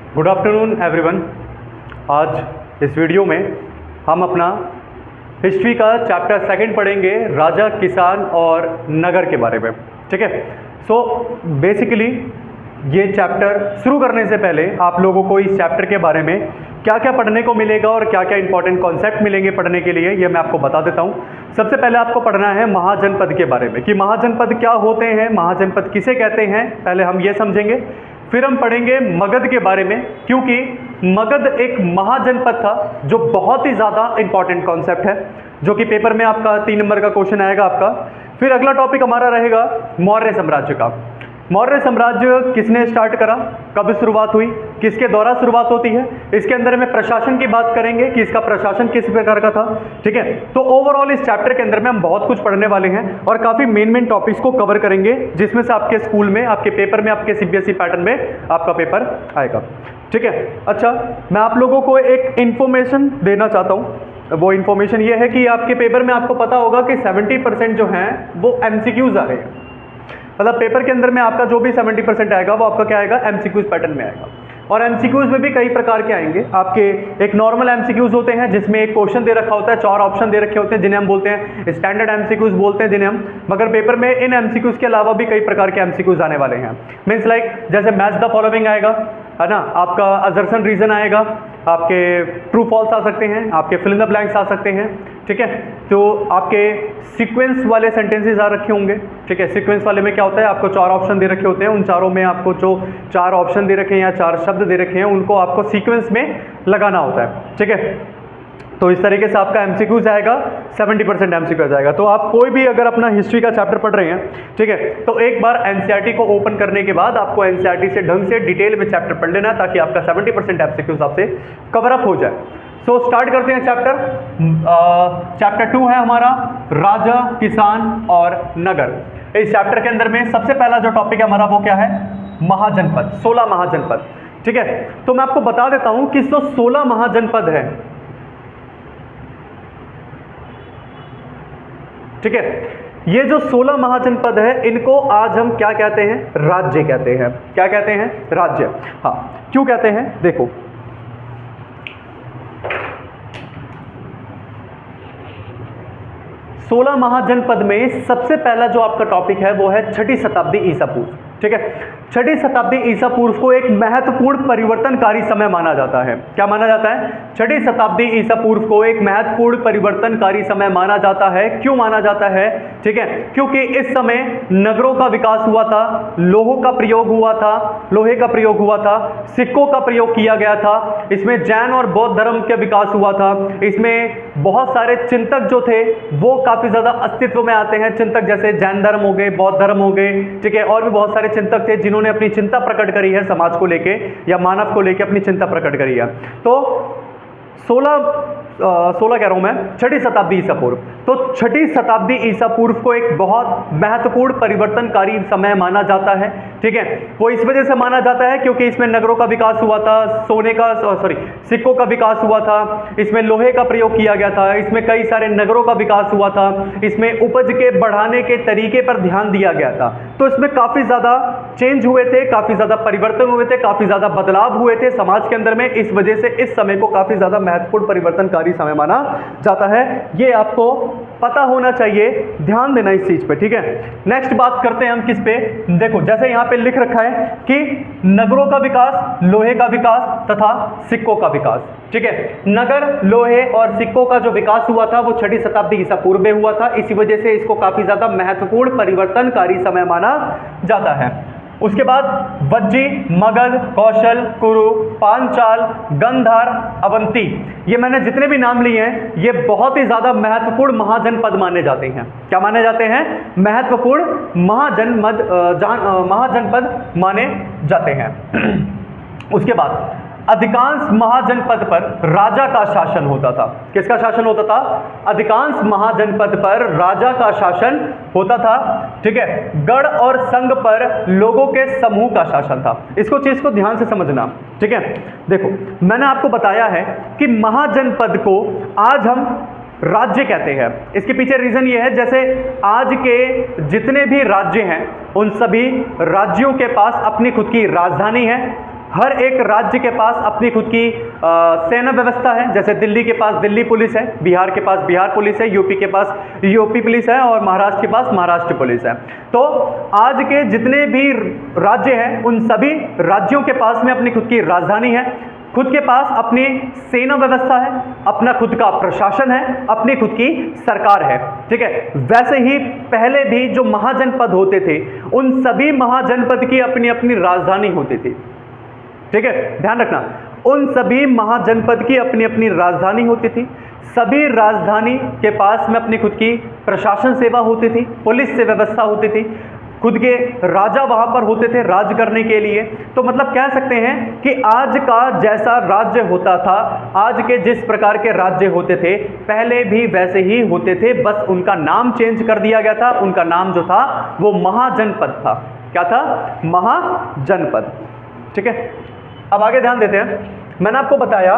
Good afternoon everyone. आज इस video में हम अपना हिस्ट्री का चैप्टर सेकंड पढ़ेंगे, राजा, किसान और नगर के बारे में। ठीक है। सो बेसिकली ये चैप्टर शुरू करने से पहले आप लोगों को इस चैप्टर के बारे में क्या क्या पढ़ने को मिलेगा और क्या क्या इंपॉर्टेंट कॉन्सेप्ट मिलेंगे पढ़ने के लिए, ये मैं आपको बता देता हूँ। सबसे पहले आपको पढ़ना है महाजनपद के बारे में कि महाजनपद क्या होते हैं, महाजनपद किसे कहते हैं, पहले हम ये समझेंगे। फिर हम पढ़ेंगे मगध के बारे में, क्योंकि मगध एक महाजनपद था जो बहुत ही ज़्यादा इंपॉर्टेंट कॉन्सेप्ट है, जो कि पेपर में आपका 3 नंबर का क्वेश्चन आएगा आपका। फिर अगला टॉपिक हमारा रहेगा मौर्य साम्राज्य का। मौर्य साम्राज्य किसने स्टार्ट करा, कब शुरुआत हुई, किसके द्वारा शुरुआत होती है, इसके अंदर में प्रशासन की बात करेंगे कि इसका प्रशासन किस प्रकार का था। ठीक है। तो ओवरऑल इस चैप्टर के अंदर में हम बहुत कुछ पढ़ने वाले हैं और काफ़ी मेन टॉपिक्स को कवर करेंगे, जिसमें से आपके स्कूल में, आपके पेपर में, आपके सीबीएसई पैटर्न में आपका पेपर आएगा। ठीक है। अच्छा, मैं आप लोगों को एक इंफॉर्मेशन देना चाहता हूँ। वो इंफॉर्मेशन ये है कि आपके पेपर में आपको पता होगा कि 70% जो हैं वो एमसीक्यूज आ रहे हैं। मतलब पेपर के अंदर में आपका जो भी 70% आएगा वो आपका क्या आएगा, एमसीक्यूज पैटर्न में आएगा। और एमसीक्यूज में भी कई प्रकार के आएंगे आपके। एक नॉर्मल एमसीक्यूज होते हैं जिसमें एक क्वेश्चन दे रखा होता है, 4 ऑप्शन दे रखे होते हैं, जिन्हें हम बोलते हैं स्टैंडर्ड एमसीक्यूज बोलते हैं, जिन्हें हम, मगर पेपर में इन एमसीक्यूज के अलावा भी कई प्रकार के एमसीक्यूज आने वाले हैं। मीन्स लाइक जैसे मैच द फॉलोइंग आएगा, है ना, आपका असर्शन रीजन आएगा, आपके ट्रू फॉल्स आ सकते हैं, आपके फिल इन द ब्लैंक्स आ सकते हैं। ठीक है। तो आपके सीक्वेंस वाले सेंटेंसेस आ रखे होंगे। ठीक है। सीक्वेंस वाले में क्या होता है, आपको 4 ऑप्शन दे रखे होते हैं, उन चारों में आपको जो 4 ऑप्शन दे रखे हैं या 4 शब्द दे रखे हैं उनको आपको सीक्वेंस में लगाना होता है। ठीक है। तो इस तरीके से आपका एमसीक्यूज आएगा, 70% एमसीक्यूज आएगा। तो आप कोई भी अगर अपना हिस्ट्री का चैप्टर पढ़ रहे हैं, ठीक है, तो एक बार एनसीईआरटी को ओपन करने के बाद आपको एनसीईआरटी से ढंग से डिटेल में चैप्टर पढ़ लेना, ताकि आपका 70% एमसीक्यूज आपसे कवर अप हो जाए। सो स्टार्ट करते हैं चैप्टर। चैप्टर 2 है हमारा राजा, किसान और नगर। इस चैप्टर के अंदर में सबसे पहला जो टॉपिक है हमारा वो क्या है, महाजनपद, 16 महाजनपद। ठीक है। तो मैं आपको बता देता हूं कि 16 महाजनपद है। ठीक है। ये जो 16 महाजनपद है इनको आज हम क्या कहते हैं, राज्य कहते हैं। क्या कहते हैं, राज्य। हाँ, क्यों कहते हैं, देखो 16 महाजनपद में सबसे पहला जो आपका टॉपिक है वो है 6ठी शताब्दी ईसा पूर्व। ठीक है। 6ठी शताब्दी ईसा पूर्व को एक महत्वपूर्ण परिवर्तनकारी समय माना जाता है। क्या माना जाता है, 6ठी शताब्दी ईसा पूर्व को एक महत्वपूर्ण परिवर्तनकारी समय माना जाता है। क्यों माना जाता है, ठीक है, क्योंकि इस समय नगरों का विकास हुआ था, लोहे का प्रयोग हुआ था, सिक्कों का प्रयोग किया गया था, इसमें जैन और बौद्ध धर्म के विकास हुआ था, इसमें बहुत सारे चिंतक जो थे वो काफी ज्यादा अस्तित्व में आते हैं। चिंतक जैसे जैन धर्म हो गए, बौद्ध धर्म हो गए, ठीक है, और भी बहुत सारे चिंतक थे जिन्होंने अपनी चिंता प्रकट करी है, समाज को लेके या मानव को लेके अपनी चिंता प्रकट करी है। तो 16 कह रहा हूं मैं, 6ठी शताब्दी ईसा पूर्व। तो 6ठी शताब्दी ईसा पूर्व को एक बहुत महत्वपूर्ण परिवर्तनकारी समय माना जाता है। ठीक है। वो इस वजह से माना जाता है क्योंकि इसमें नगरों का विकास हुआ था, सिक्कों का विकास हुआ था, इसमें लोहे का प्रयोग किया गया था, इसमें कई सारे नगरों का विकास हुआ था, इसमें उपज के बढ़ाने के तरीके पर ध्यान दिया गया था। तो इसमें काफी ज्यादा चेंज हुए थे, काफी ज्यादा परिवर्तन हुए थे, काफी ज्यादा बदलाव हुए थे समाज के अंदर में। इस वजह से इस समय को काफी ज्यादा महत्वपूर्ण परिवर्तनकारी समय माना जाता है। ये आपको पता होना चाहिए, ध्यान देना इस चीज पे। ठीक है। नेक्स्ट बात करते हैं हम किस पे, देखो जैसे यहां पे लिख रखा है कि नगरों का विकास, लोहे का विकास तथा सिक्कों का विकास। ठीक है। नगर, लोहे और सिक्कों का जो विकास हुआ था वो 6ठी शताब्दी ईसा पूर्व में हुआ था। इसी वजह से इसको काफी ज्यादा महत्वपूर्ण परिवर्तनकारी समय माना जाता है। उसके बाद वज्जी, मगध, कौशल, कुरु, पांचाल, गंधार, अवंती, ये मैंने जितने भी नाम लिए हैं ये बहुत ही ज्यादा महत्वपूर्ण महाजनपद माने जाते हैं। क्या माने जाते हैं, महत्वपूर्ण महाजनपद माने जाते हैं। उसके बाद अधिकांश महाजनपद पर राजा का शासन होता था। किसका शासन होता था, अधिकांश महाजनपद पर राजा का शासन होता था। ठीक है। गढ़ और संघ पर लोगों के समूह का शासन था। इसको चीज को ध्यान से समझना। ठीक है। देखो मैंने आपको बताया है कि महाजनपद को आज हम राज्य कहते हैं। इसके पीछे रीजन ये है, जैसे आज के जितने भी राज्य हैं उन सभी राज्यों के पास अपनी खुद की राजधानी है, हर एक राज्य के पास अपनी खुद की सेना व्यवस्था है। जैसे दिल्ली के पास दिल्ली पुलिस है, बिहार के पास बिहार पुलिस है, यूपी के पास यूपी पुलिस है और महाराष्ट्र के पास महाराष्ट्र पुलिस है। तो आज के जितने भी राज्य हैं उन सभी राज्यों के पास में अपनी खुद की राजधानी है, खुद के पास अपनी सेना व्यवस्था है, अपना खुद का प्रशासन है, अपनी खुद की सरकार है। ठीक है, वैसे ही पहले भी जो महाजनपद होते थे उन सभी महाजनपद की अपनी अपनी राजधानी होती थी। ठीक है, ध्यान रखना, उन सभी महाजनपद की अपनी अपनी राजधानी होती थी। सभी राजधानी के पास में अपनी खुद की प्रशासन सेवा होती थी, पुलिस से व्यवस्था होती थी, खुद के राजा वहां पर होते थे राज करने के लिए। तो मतलब कह सकते हैं कि आज का जैसा राज्य होता था, आज के जिस प्रकार के राज्य होते थे पहले भी वैसे ही होते थे, बस उनका नाम चेंज कर दिया गया था। उनका नाम जो था वो महाजनपद था। क्या था? महाजनपद। ठीक है, अब आगे ध्यान देते हैं। मैंने आपको बताया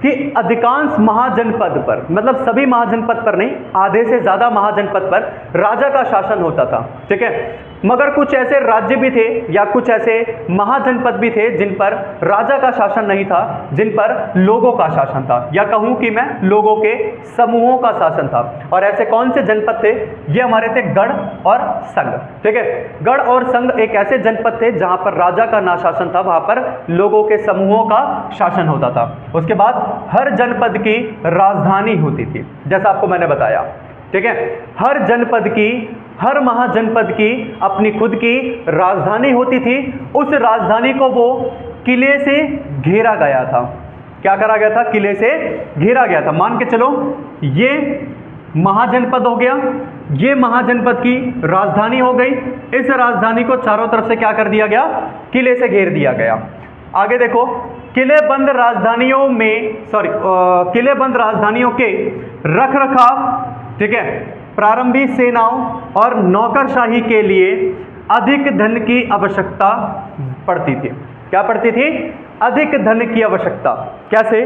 कि अधिकांश महाजनपद पर, मतलब सभी महाजनपद पर नहीं, आधे से ज्यादा महाजनपद पर राजा का शासन होता था। ठीक है, मगर कुछ ऐसे राज्य भी थे या कुछ ऐसे महाजनपद भी थे जिन पर राजा का शासन नहीं था, जिन पर लोगों का शासन था, या कहूं कि मैं लोगों के समूहों का शासन था। और ऐसे कौन से जनपद थे? ये हमारे थे गढ़ और संघ। ठीक है, गढ़ और संघ एक ऐसे जनपद थे जहां पर राजा का ना शासन था, वहां पर लोगों के समूहों का शासन होता था। उसके बाद हर जनपद की राजधानी होती थी, जैसा आपको मैंने बताया। ठीक है, हर जनपद की, हर महाजनपद की अपनी खुद की राजधानी होती थी। उस राजधानी को वो किले से घेरा गया था। क्या करा गया था? किले से घेरा गया था। मान के चलो ये महाजनपद हो गया, ये महाजनपद की राजधानी हो गई। इस राजधानी को चारों तरफ से क्या कर दिया गया? किले से घेर दिया गया। आगे देखो, किलेबंद राजधानियों में किलेबंद राजधानियों के रखरखाव, ठीक है, प्रारंभिक सेनाओं और नौकरशाही के लिए अधिक धन की आवश्यकता पड़ती थी। क्या पड़ती थी? अधिक धन की आवश्यकता। कैसे?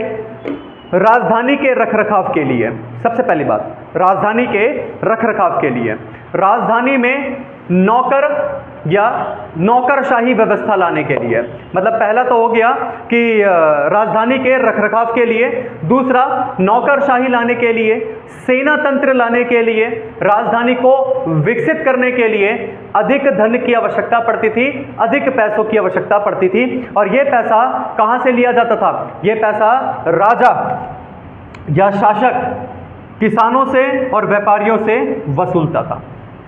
राजधानी के रखरखाव के लिए। सबसे पहली बात, राजधानी के रखरखाव के लिए राजधानी में नौकर या नौकरशाही व्यवस्था लाने के लिए, मतलब पहला तो हो गया कि राजधानी के रखरखाव के लिए, दूसरा नौकरशाही लाने के लिए, सेना तंत्र लाने के लिए, राजधानी को विकसित करने के लिए अधिक धन की आवश्यकता पड़ती थी, अधिक पैसों की आवश्यकता पड़ती थी। और यह पैसा कहां से लिया जाता था? यह पैसा राजा या शासक किसानों से और व्यापारियों से वसूलता था।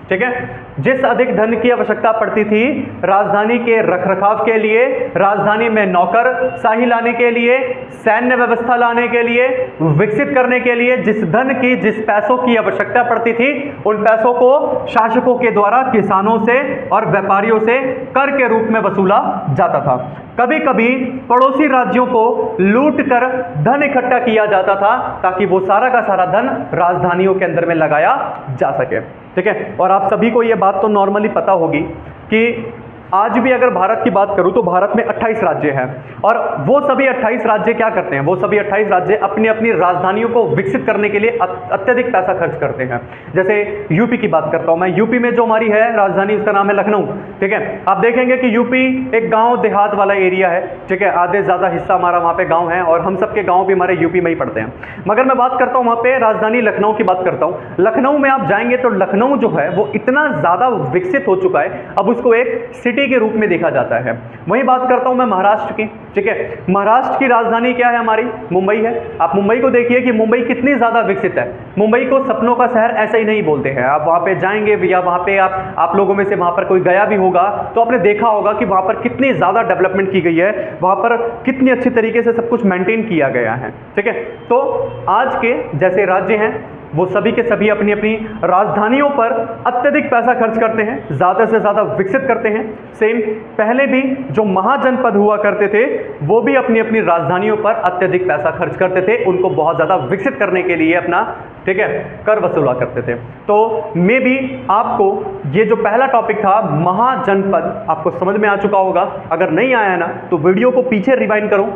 ठीक है, जिस अधिक धन की आवश्यकता पड़ती थी राजधानी के रखरखाव के लिए, राजधानी में नौकर शाही लाने के लिए, सैन्य व्यवस्था लाने के लिए, विकसित करने के लिए, जिस धन की, जिस पैसों की आवश्यकता पड़ती थी उन पैसों को शासकों के द्वारा किसानों से और व्यापारियों से कर के रूप में वसूला जाता था। कभी कभी पड़ोसी राज्यों को लूट कर धन इकट्ठा किया जाता था ताकि वो सारा का सारा धन राजधानियों के अंदर में लगाया जा सके। ठीक है, और आप सभी को यह बात तो नॉर्मली पता होगी कि आज भी अगर भारत की बात करूं तो भारत में 28 राज्य हैं और वो सभी 28 राज्य क्या करते हैं? वो सभी 28 राज्य अपनी अपनी राजधानियों को विकसित करने के लिए अत्यधिक पैसा खर्च करते हैं। जैसे यूपी की बात करता हूं मैं, यूपी में जो हमारी है राजधानी उसका नाम है लखनऊ। ठीक है, आप देखेंगे कि यूपी एक गांव देहात वाला एरिया है। ठीक है, आधे से ज्यादा हिस्सा हमारा वहां पे गांव है और हम सबके गांव भी हमारे यूपी में ही पड़ते हैं। मगर मैं बात करता हूं वहां पे राजधानी लखनऊ की बात करता हूं। लखनऊ में आप जाएंगे तो लखनऊ जो है वो इतना ज्यादा विकसित हो चुका है, अब उसको एक सिटी के रूप में देखा जाता है। वहीं बात करता हूं मैं महाराष्ट्र की। ठीक है, महाराष्ट्र की राजधानी क्या है? हमारी मुंबई है। आप मुंबई को देखिए कि मुंबई कितनी ज्यादा विकसित है। मुंबई को सपनों का शहर ऐसे ही नहीं बोलते हैं। आप वहां पे जाएंगे या वहां पे आप लोगों में से वहां पर कोई गया भी होगा तो आपने देखा होगा कि वहां पर कितनी ज्यादा डेवलपमेंट की गई है, वहां पर कितनी अच्छी तरीके से सब कुछ मेंटेन किया गया है। ठीक है, तो आज के जैसे राज्य हैं वो सभी के सभी अपनी अपनी राजधानियों पर अत्यधिक पैसा खर्च करते हैं, ज़्यादा से ज़्यादा विकसित करते हैं। सेम पहले भी जो महाजनपद हुआ करते थे वो भी अपनी अपनी राजधानियों पर अत्यधिक पैसा खर्च करते थे, उनको बहुत ज़्यादा विकसित करने के लिए अपना, ठीक है, कर वसूला करते थे। तो मे भी आपको ये जो पहला टॉपिक था महाजनपद आपको समझ में आ चुका होगा। अगर नहीं आया ना तो वीडियो को पीछे रिवाइंड करो,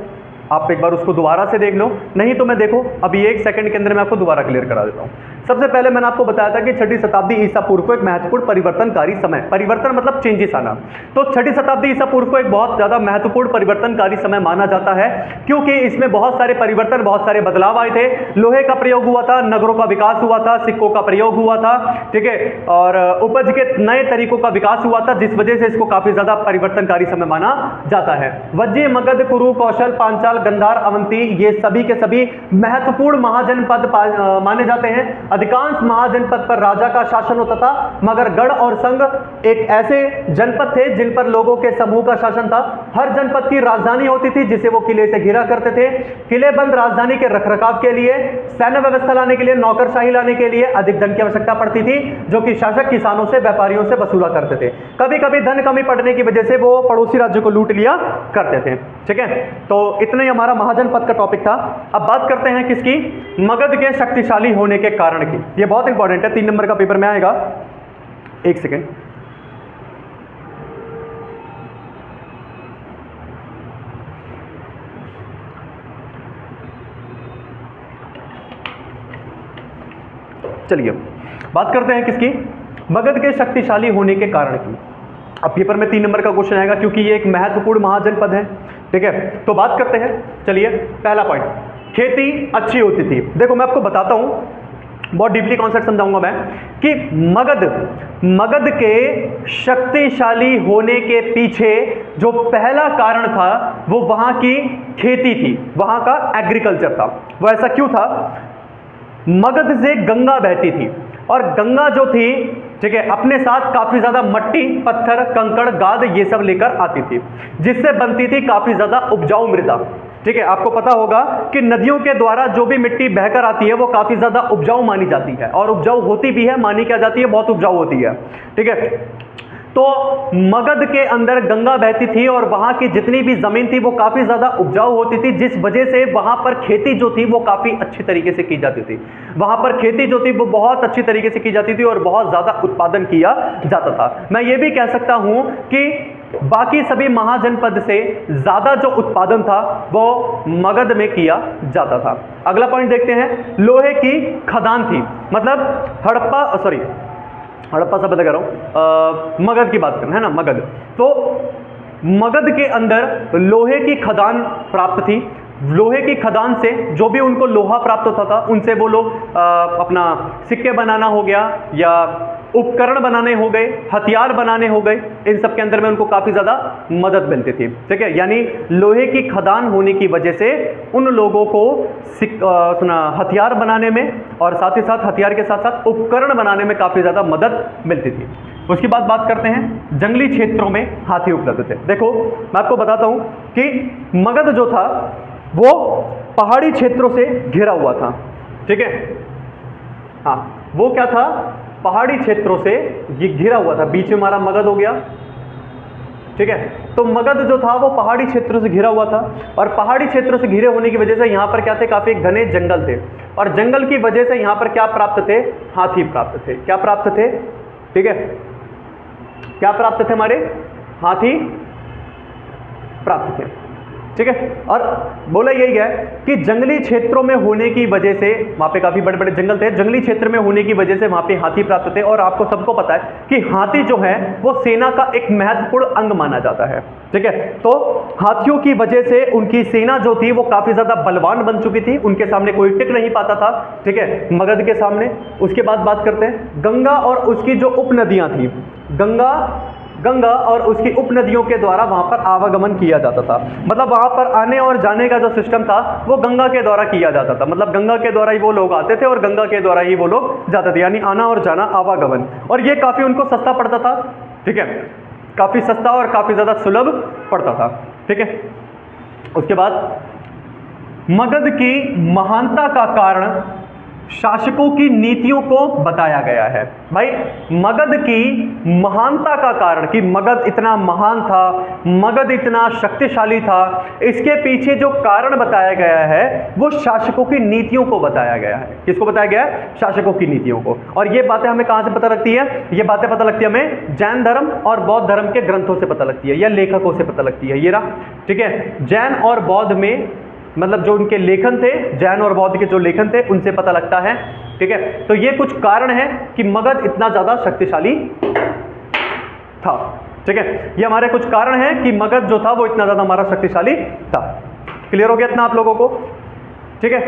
आप एक बार उसको दोबारा से देख लो, नहीं तो मैं देखो अभी 1 सेकंड के अंदर मैं आपको दोबारा क्लियर करा देता हूँ। सबसे पहले मैंने आपको बताया था कि 6ठी शताब्दी ईसा पूर्व को एक महत्वपूर्ण परिवर्तनकारी समय, परिवर्तन मतलब चेंजेस आना, तो 6ठी शताब्दी ईसा पूर्व को एक बहुत ज़्यादा महत्वपूर्ण परिवर्तनकारी समय माना जाता है, क्योंकि इसमें बहुत सारे परिवर्तन, बहुत सारे बदलाव आए थे। लोहे का प्रयोग हुआ था, नगरों का विकास हुआ था, सिक्कों का प्रयोग हुआ था, ठीक है, और उपज के नए तरीकों का विकास हुआ था, जिस वजह से इसको काफ़ी ज़्यादा परिवर्तनकारी समय माना जाता है। वज्जी, मगध, कुरु, कौशल, पांचाल, गंधार, अवंती, ये सभी के सभी महत्वपूर्ण महाजनपद माने जाते हैं। अधिकांश महाजनपद पर राजा का शासन होता था, मगर गढ़ और संघ एक ऐसे जनपद थे जिन पर लोगों के समूह का शासन था। हर जनपद की राजधानी होती थी जिसे वो किले से घिरा करते थे। किलेबंद राजधानी के रखरखाव के लिए, सैन्य व्यवस्था लाने के लिए, नौकरशाही लाने के लिए अधिक धन की आवश्यकता पड़ती थी, जो कि शासक किसानों से, व्यापारियों से वसूला करते थे। कभी कभी धन कमी पड़ने की वजह से वो पड़ोसी राज्यों को लूट लिया करते थे। ठीक है, तो इतना ही हमारा महाजनपद का टॉपिक था। अब बात करते हैं किसकी, मगध के शक्तिशाली होने के कारण की। ये बहुत इंपॉर्टेंट है, 3 नंबर का पेपर में आएगा। एक सेकेंड, चलिए बात करते हैं किसकी, मगध के शक्तिशाली होने के कारण की। अब पेपर में 3 नंबर का क्वेश्चन आएगा, क्योंकि ये एक महत्वपूर्ण महाजनपद है। ठीक है, तो बात करते हैं। चलिए, पहला पॉइंट, खेती अच्छी होती थी। देखो मैं आपको बताता हूं, बहुत डीपली कॉन्सेप्ट समझाऊंगा मैं, कि मगध के शक्तिशाली होने के पीछे जो पहला कारण था वो वहां की खेती थी, वहां का एग्रीकल्चर था। वो ऐसा क्यों था, मगध से गंगा बहती थी, और गंगा जो थी, ठीक है, अपने साथ काफी ज्यादा मट्टी, पत्थर, कंकड़, गाद ये सब लेकर आती थी, जिससे बनती थी काफी ज्यादा उपजाऊ मृदा। ठीक है, आपको पता होगा कि नदियों के द्वारा जो भी मिट्टी बहकर आती है वो काफी ज्यादा उपजाऊ मानी जाती है, और उपजाऊ होती भी है, मानी क्या जाती है, बहुत उपजाऊ होती है। ठीक है, तो मगध के अंदर गंगा बहती थी और वहां की जितनी भी जमीन थी वो काफी ज्यादा उपजाऊ होती थी, जिस वजह से वहां पर खेती जो थी वो काफी अच्छी तरीके से की जाती थी। वहां पर खेती जो थी वो बहुत अच्छी तरीके से की जाती थी और बहुत ज्यादा उत्पादन किया जाता था। मैं ये भी कह सकता हूं कि बाकी सभी महाजनपद से ज्यादा जो उत्पादन था वो मगध में किया जाता था। अगला पॉइंट देखते हैं, लोहे की खदान थी, मतलब हड़प्पा से पता कर रहा हूं, मगध की बात करना है ना, मगध। तो मगध के अंदर लोहे की खदान प्राप्त थी। लोहे की खदान से जो भी उनको लोहा प्राप्त होता था, उनसे वो लोग अपना सिक्के बनाना हो गया, या उपकरण बनाने हो गए, हथियार बनाने हो गए, इन सब के अंदर में उनको काफी ज्यादा मदद मिलती थी। ठीक है, यानी लोहे की खदान होने की वजह से उन लोगों को हथियार बनाने में, और साथ ही साथ हथियार के साथ साथ उपकरण बनाने में काफी ज्यादा मदद मिलती थी। उसके बाद बात करते हैं, जंगली क्षेत्रों में हाथी उपलब्ध थे। देखो मैं आपको बताता हूं कि मगध जो था वो पहाड़ी क्षेत्रों से घिरा हुआ था। ठीक है, हाँ, वो क्या था, पहाड़ी क्षेत्रों से ये घिरा हुआ था। बीच में हमारा मगध हो गया। ठीक है, तो मगध जो था वो पहाड़ी क्षेत्रों से घिरा हुआ था, और पहाड़ी क्षेत्रों से घिरे होने की वजह से यहाँ पर क्या थे, काफी घने जंगल थे, और जंगल की वजह से यहाँ पर क्या प्राप्त थे, हाथी प्राप्त थे। क्या प्राप्त थे, ठीक है, क्या प्राप्त थे, हमारे हाथी प्राप्त थे। ठीक है, और बोला यही है कि जंगली क्षेत्रों में होने की वजह से, वहां पे काफी बड़े बड़े जंगल थे, जंगली क्षेत्र में होने की वजह से वहां पे हाथी प्राप्त थे। और आपको सबको पता है कि हाथी जो है वो सेना का एक महत्वपूर्ण अंग माना जाता है। ठीक है, तो हाथियों की वजह से उनकी सेना जो थी वो काफी ज्यादा बलवान बन चुकी थी, उनके सामने कोई टिक नहीं पाता था। ठीक है, मगध के सामने। उसके बाद बात करते हैं गंगा और उसकी जो उपनदियां थी, गंगा और उसकी उपनदियों के द्वारा वहां पर आवागमन किया जाता था। मतलब वहां पर आने और जाने का जो सिस्टम था वो गंगा के द्वारा किया जाता था। मतलब गंगा के द्वारा ही वो लोग आते थे और गंगा के द्वारा ही वो लोग जाते थे, यानी आना और जाना, आवागमन। और ये काफी उनको सस्ता पड़ता था। ठीक है, काफी सस्ता और काफी ज्यादा सुलभ पड़ता था। ठीक है, उसके बाद मगध की महानता का कारण शासकों की नीतियों को बताया गया है। भाई, मगध की महानता का कारण, कि मगध इतना महान था, मगध इतना शक्तिशाली था, इसके पीछे जो कारण बताया गया है वो शासकों की नीतियों को बताया गया है। किसको बताया गया है, शासकों की नीतियों को। और ये बातें हमें कहां से पता लगती है, ये बातें पता लगती है हमें जैन धर्म और बौद्ध धर्म के ग्रंथों से पता लगती है, या लेखकों से पता लगती है। ये रहा, ठीक है, जैन और बौद्ध में, मतलब जो उनके लेखन थे, जैन और बौद्ध के जो लेखन थे, उनसे पता लगता है ठीक है, तो ये कुछ कारण है कि मगध इतना ज्यादा शक्तिशाली था। ठीक है, ये हमारे कुछ कारण हैं कि मगध जो था वो इतना ज्यादा हमारा शक्तिशाली था। क्लियर हो गया इतना आप लोगों को? ठीक है,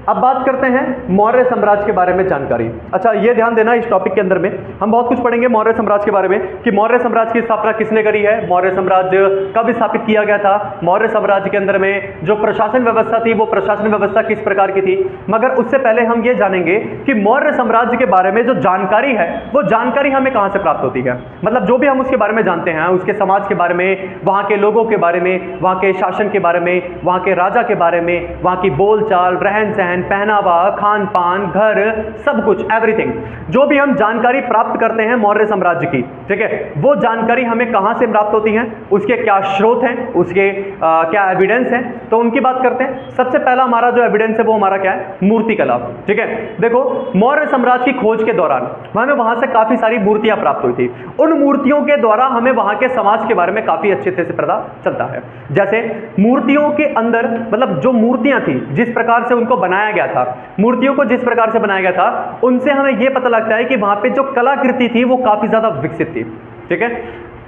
अब बात करते हैं मौर्य साम्राज्य के बारे में जानकारी। अच्छा, ये ध्यान देना इस टॉपिक के अंदर में हम बहुत कुछ पढ़ेंगे मौर्य साम्राज्य के बारे में कि मौर्य साम्राज्य की स्थापना किसने करी है, मौर्य साम्राज्य कब स्थापित किया गया था, मौर्य साम्राज्य के अंदर में जो प्रशासन व्यवस्था थी वो प्रशासन व्यवस्था किस प्रकार की थी। मगर उससे पहले हम ये जानेंगे कि मौर्य साम्राज्य के बारे में जो जानकारी है वो जानकारी हमें कहां से प्राप्त होती है। मतलब जो भी हम उसके बारे में जानते हैं, उसके समाज के बारे में, वहां के लोगों के बारे में, वहां के शासन के बारे में, वहां के राजा के बारे में, वहां की बोलचाल, रहन सहन, पहनावा, खान पान, घर, सब कुछ, एवरीथिंग, जो भी हम जानकारी प्राप्त करते हैं मौर्य साम्राज्य की, ठीक है, वो जानकारी हमें कहां से प्राप्त होती है, उसके क्या स्रोत हैं, उसके क्या एविडेंस हैं, तो उनकी बात करते हैं। सबसे पहला हमारा जो एविडेंस है वो हमारा क्या है, मूर्तिकला। ठीक है, देखो मौर्य साम्राज्य की खोज के दौरान हमें वहां से काफी सारी मूर्तियां प्राप्त हुई थी। उन मूर्तियों के द्वारा हमें वहां के समाज के बारे में काफी अच्छे से पता चलता है। जैसे मूर्तियों के अंदर, मतलब जो मूर्तियां थी जिस प्रकार से उनको बनाया गया था, मूर्तियों को जिस प्रकार से बनाया गया था, उनसे हमें यह पता लगता है कि वहां पे जो कलाकृति थी वो काफी ज्यादा विकसित थी। ठीक है,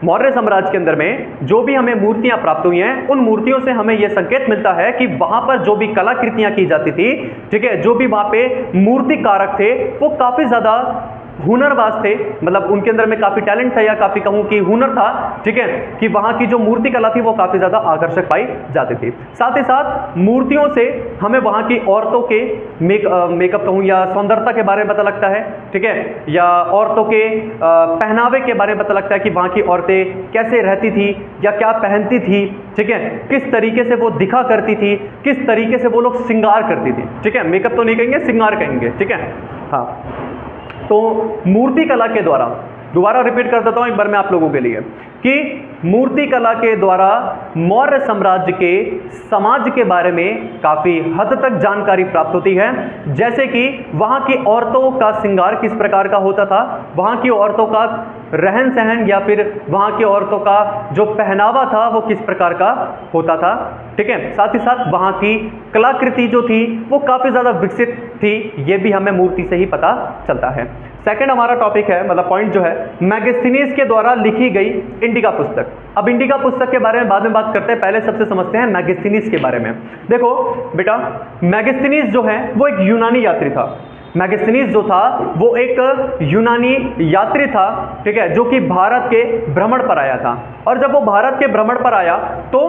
मौर्य साम्राज्य के अंदर में जो भी हमें मूर्तियां प्राप्त हुई हैं, उन मूर्तियों से हमें यह संकेत मिलता है कि वहां पर जो भी कलाकृतियां की जाती थी, ठीक है, जो भी वहां पे मूर्तिकारक थे वो काफी ज्यादा हुनरबाज थे, मतलब उनके अंदर में काफी टैलेंट था, या काफी कहूं कि हुनर था। ठीक है, कि वहां की जो मूर्ति कला थी वो काफी ज्यादा आकर्षक पाई जाती थी। साथ ही साथ मूर्तियों से हमें वहां की औरतों के मेकअप कहूं या सौंदर्यता के बारे में पता लगता है। ठीक है, या औरतों के पहनावे के बारे में पता लगता है कि वहां की औरतें कैसे रहती थी या क्या पहनती थी। ठीक है, किस तरीके से वो दिखा करती थी, किस तरीके से वो लोग श्रृंगार करती थी। ठीक है, मेकअप तो नहीं कहेंगे, श्रृंगार कहेंगे। ठीक है, हाँ, तो मूर्ति कला के द्वारा, दोबारा रिपीट कर देता हूं एक बार मैं आप लोगों के लिए, कि मूर्ति कला के द्वारा मौर्य साम्राज्य के समाज के बारे में काफी हद तक जानकारी प्राप्त होती है। जैसे कि वहां की औरतों का श्रृंगार किस प्रकार का होता था, वहां की औरतों का रहन सहन या फिर वहां की औरतों का जो पहनावा था वो किस प्रकार का होता था। ठीक है, साथ ही साथ वहां की कलाकृति जो थी वो काफी ज्यादा विकसित थी, ये भी हमें मूर्ति से ही पता चलता है। सेकंड हमारा टॉपिक है, मतलब पॉइंट जो है, मैगस्थनीज के द्वारा लिखी गई इंडिका पुस्तक। अब इंडिका पुस्तक के बारे में बाद में बात करते हैं, पहले सबसे समझते हैं मैगस्थनीज के बारे में। देखो बेटा, मैगस्थनीज जो है वो एक यूनानी यात्री था। मैगस्थनीज जो था वो एक यूनानी यात्री था, ठीक है, जो कि भारत के भ्रमण पर आया था। और जब वो भारत के भ्रमण पर आया तो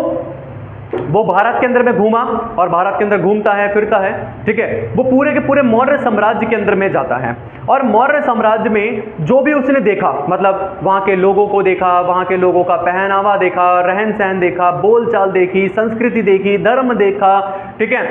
वो भारत के अंदर में घूमा, और भारत के अंदर घूमता है, फिरता है। ठीक है, वो पूरे के पूरे मौर्य साम्राज्य के अंदर में जाता है, और मौर्य साम्राज्य में जो भी उसने देखा, मतलब वहां के लोगों को देखा, वहां के लोगों का पहनावा देखा, रहन सहन देखा, बोलचाल देखी, संस्कृति देखी, धर्म देखा, ठीक है,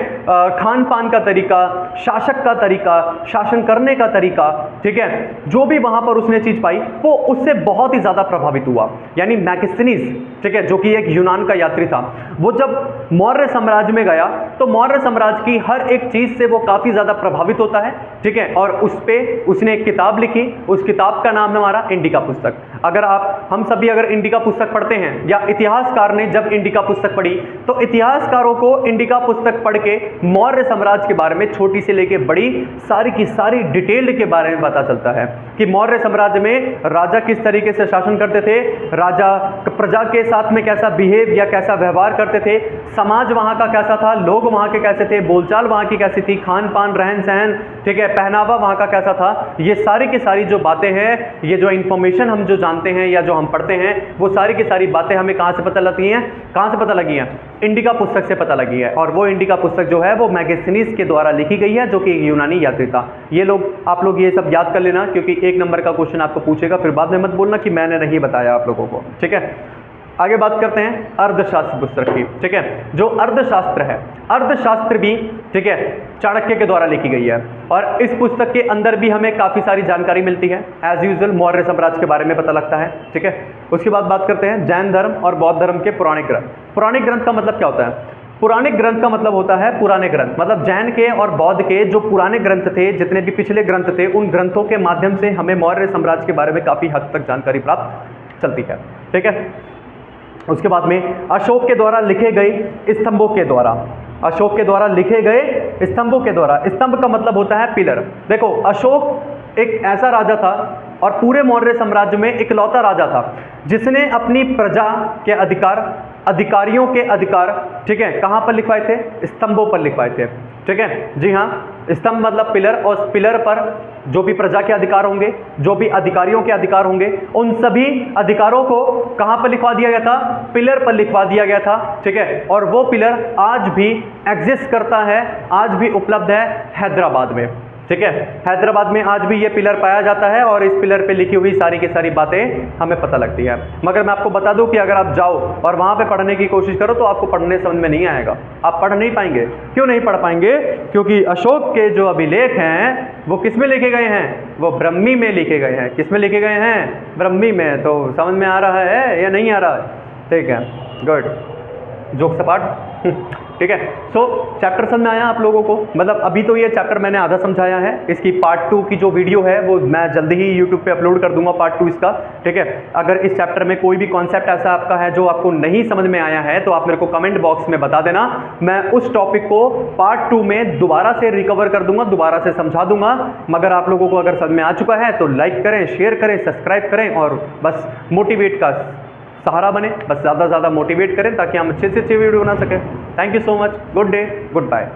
खान पान का तरीका, शासक का तरीका, शासन करने का तरीका, ठीक है, जो भी वहां पर उसने चीज पाई वो उससे बहुत ही ज्यादा प्रभावित हुआ। यानी मैगस्थनीज, ठीक है, जो कि एक यूनान का यात्री था, वो जब मौर्य साम्राज्य में गया तो मौर्य साम्राज्य की हर एक चीज से वो काफी ज्यादा प्रभावित होता है। ठीक है, और उस पे उसने एक किताब लिखी, उस किताब का नाम है हमारा इंडिका पुस्तक। अगर हम सभी अगर इंडिका पुस्तक पढ़ते हैं, या इतिहासकार ने जब इंडिका पुस्तक पढ़ी, तो इतिहासकारों को इंडिका पुस्तक पढ़ के मौर्य साम्राज्य के बारे में छोटी से लेके बड़ी सारी की सारी डिटेल्ड के बारे में पता चलता है कि मौर्य साम्राज्य में राजा किस तरीके से शासन करते थे, राजा प्रजा के साथ में कैसा बिहेव या कैसा व्यवहार करते थे, समाज वहां का कैसा था, लोग वहां के कैसे थे, बोलचाल वहां की कैसी थी, खान पान, रहन सहन, ठीक है, पहनावा वहां का कैसा था। ये सारी की सारी जो बातें हैं, ये जो इंफॉर्मेशन हम जो जानते हैं या जो हम पढ़ते हैं, वो सारी की सारी बातें हमें कहां से पता लगती हैं, कहां से पता लगी हैं, इंडिका पुस्तक से पता लगी है। और वो इंडिका पुस्तक जो है वो मैगस्थनीज के द्वारा लिखी गई है, जो कि एक यूनानी यात्री था। ये लोग, आप लोग ये सब याद कर लेना, क्योंकि एक नंबर का क्वेश्चन आपको पूछेगा, फिर बाद में मत बोलना कि मैंने नहीं बताया आप लोगों को। ठीक है, आगे बात करते हैं अर्थशास्त्र पुस्तक की। ठीक है, जो अर्थशास्त्र है, अर्थशास्त्र भी, ठीक है, चाणक्य के द्वारा लिखी गई है, और इस पुस्तक के अंदर भी हमें काफी सारी जानकारी मिलती है। एज यूजुअल मौर्य साम्राज्य के बारे में पता लगता है। ठीक है, उसके बाद बात करते हैं जैन धर्म और बौद्ध धर्म के पौराणिक ग्रंथ। पौराणिक ग्रंथ का मतलब क्या होता है? पुराणिक ग्रंथ का मतलब होता है पुराने ग्रंथ, मतलब जैन के और बौद्ध के जो पुराने ग्रंथ थे, जितने भी पिछले ग्रंथ थे, उन ग्रंथों के माध्यम से हमें मौर्य साम्राज्य के बारे में काफी हद तक जानकारी प्राप्त चलती है। ठीक है, उसके बाद में अशोक के द्वारा लिखे गए स्तंभों के द्वारा, अशोक के द्वारा लिखे गए स्तंभों के द्वारा। स्तंभ का मतलब होता है पिलर। देखो अशोक एक ऐसा राजा था और पूरे मौर्य साम्राज्य में इकलौता राजा था जिसने अपनी प्रजा के अधिकार, अधिकारियों के अधिकार, ठीक है, कहाँ पर लिखवाए थे? स्तंभों पर लिखवाए थे। ठीक है, जी हाँ, स्तंभ मतलब पिलर, और उस पिलर पर जो भी प्रजा के अधिकार होंगे, जो भी अधिकारियों के अधिकार होंगे, उन सभी अधिकारों को कहाँ पर लिखवा दिया गया था? पिलर पर लिखवा दिया गया था। ठीक है, और वो पिलर आज भी एग्जिस्ट करता है, आज भी उपलब्ध है हैदराबाद में। ठीक है, हैदराबाद में आज भी ये पिलर पाया जाता है और इस पिलर पे लिखी हुई सारी की सारी बातें हमें पता लगती है। मगर मैं आपको बता दूं कि अगर आप जाओ और वहाँ पे पढ़ने की कोशिश करो तो आपको पढ़ने समझ में नहीं आएगा, आप पढ़ नहीं पाएंगे। क्यों नहीं पढ़ पाएंगे? क्योंकि अशोक के जो अभिलेख हैं वो किस में लिखे गए हैं? वो ब्रह्मी में लिखे गए हैं। किस में लिखे गए हैं? ब्रह्मी में। तो समझ में आ रहा है या नहीं आ रहा है? ठीक है, गुड, जोक सपाट। ठीक है, सो चैप्टर समझ में आया आप लोगों को? मतलब अभी तो ये चैप्टर मैंने आधा समझाया है, इसकी पार्ट 2 की जो वीडियो है वो मैं जल्दी ही यूट्यूब पे अपलोड कर दूंगा, पार्ट 2 इसका। ठीक है, अगर इस चैप्टर में कोई भी कॉन्सेप्ट ऐसा आपका है जो आपको नहीं समझ में आया है तो आप मेरे को कमेंट बॉक्स में बता देना, मैं उस टॉपिक को पार्ट 2 में दोबारा से रिकवर कर दूंगा, दोबारा से समझा दूंगा। मगर आप लोगों को अगर समझ में आ चुका है तो लाइक करें, शेयर करें, सब्सक्राइब करें और बस मोटिवेट का सहारा बने, बस ज़्यादा से ज़्यादा मोटिवेट करें ताकि हम अच्छे से अच्छे वीडियो बना सकें। Thank you so much, good day, good bye.